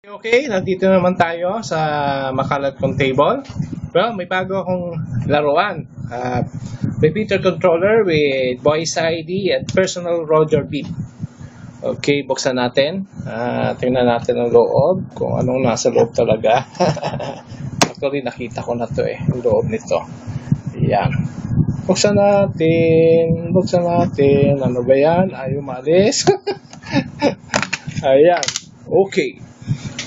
Okay, nandito naman tayo sa makalat kong table. Well, may bago akong laruan. Repeater controller with voice ID at personal Roger beep. Okay, buksan natin. Tingnan natin ang loob, kung anong nasa loob talaga. Actually, nakita ko na to yung loob nito. Ayan. Buksan natin. Ano ba yan? Ayaw maalis. Ayan. Okay.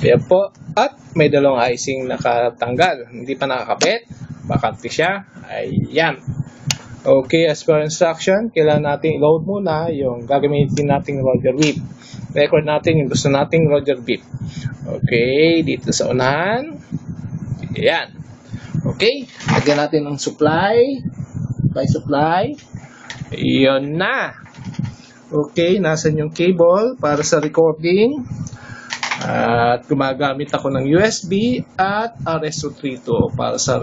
Ayan po. At may dalawang icing nakatanggal. Hindi pa nakakabit. Bakante siya. Ayan. Okay, as per instruction, kailangan natin i-load muna yung gagamitin nating Roger beep. Record natin yung gusto nating Roger beep. Okay, dito sa unahan. Ayan. Okay, lagyan natin ng supply. Supply. Ayan na. Okay, nasan yung cable para sa recording. At gumagamit ako ng USB at RS-232 para sa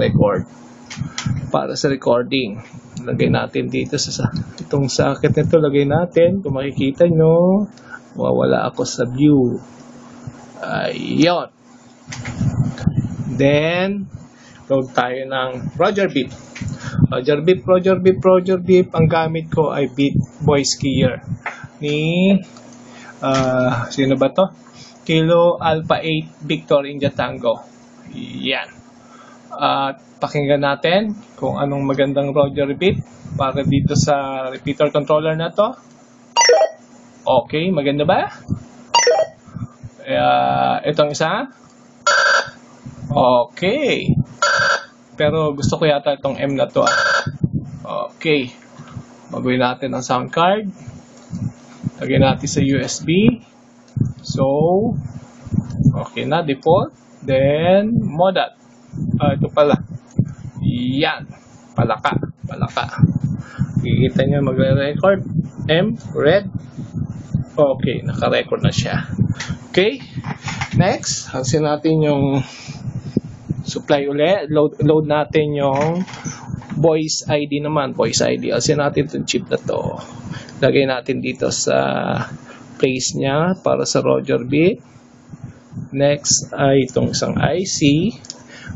recording. Lagay natin dito sa itong socket nito, lagay natin. Kung makikita nyo, wawala ako sa view. Ayun. Then load tayo ng Roger beep. Roger beep. Ang gamit ko ay beat voice keyer ni sino ba to? Kilo Alpha 8 Victor India Tango. Yan. At pakinggan natin kung anong magandang Roger beep para dito sa repeater controller na to. Okay, maganda ba? Itong isa. Okay. Pero gusto ko yata itong M na to. Okay. Maguhin natin ang sound card. Lagyan natin sa USB. So, okay na, default. Then, modat. Ito pala. Yan. Palaka. Kikita nyo magre-record. M, red. Okay, naka-record na siya. Okay. Next, hansin natin yung supply ulit. Load natin yung voice ID naman. Voice ID. Hansin natin itong chip na to. Lagay natin dito sa place niya para sa Roger beep. Next ay itong isang IC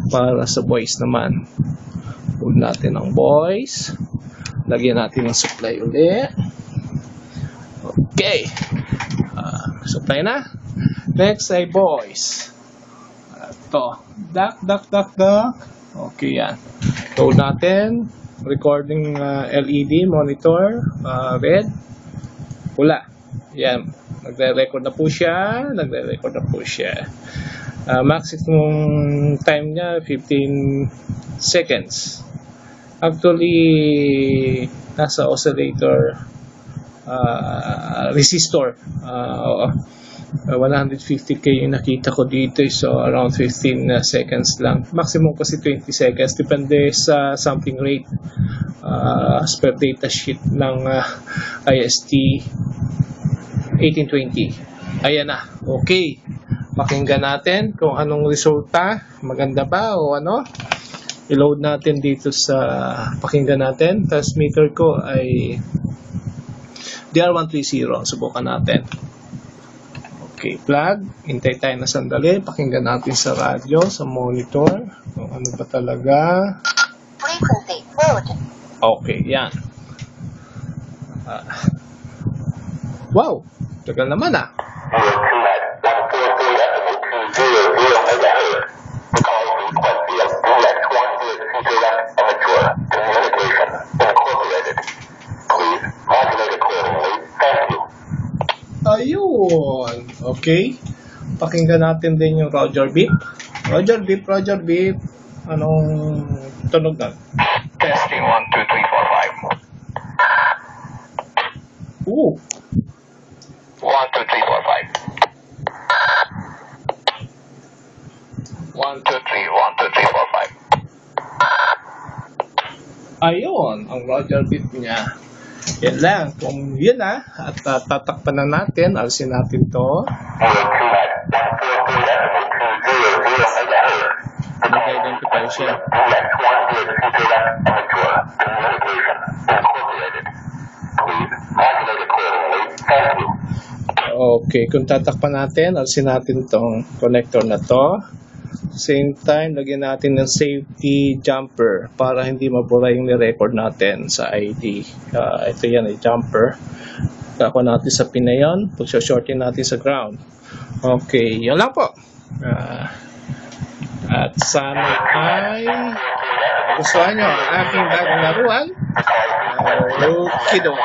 para sa voice naman. Load natin ang voice. Lagyan natin ng supply ulit. Okay. Supply na. Next ay voice. Ito. Duck. Okay, yan. Load natin. Recording LED monitor. Red. Pula. Yan. Nagre-record na po siya. Maximum time niya 15 seconds. Actually, nasa oscillator resistor 150k yung nakita ko dito, so around 15 seconds lang. Maximum kasi 20 seconds, depende sa sampling rate as per data sheet ng IST 1820. Ayan na. Okay. Pakinggan natin kung anong resulta. Maganda ba o ano? I-load natin dito sa pakinggan natin. Transmitter ko ay DR130. Subukan natin. Okay. Plug. Hintay tayo na sandali. Pakinggan natin sa radyo, sa monitor. Kung ano ba talaga. Frequency mode. Okay. Yan. Wow. Tagal naman Ayun. Okay. Pakinggan natin din yung Roger beep. Roger beep. Anong tunog na? Testing 1, 2, 3, 4, 5. Ooh. 1, 2, 3, 4, 5. 1, 2, 3, 1, 2, 3, 4, 5. Ayun, ang Roger beep niya. Yan lang. Kung yun at tatakpan na natin, alisin natin to. Nag-identify siya. Okay, kung tatakpan natin, alisin natin tong connector na to. Same time, lagyan natin ng safety jumper para hindi mabura yung ni-record natin sa ID. Ito yan, jumper. Kako natin sa pin na yun. Pag-shortin natin sa ground. Okay, yun lang po. At sana ay gustuhan nyo ang aking bagong laruan. Okido.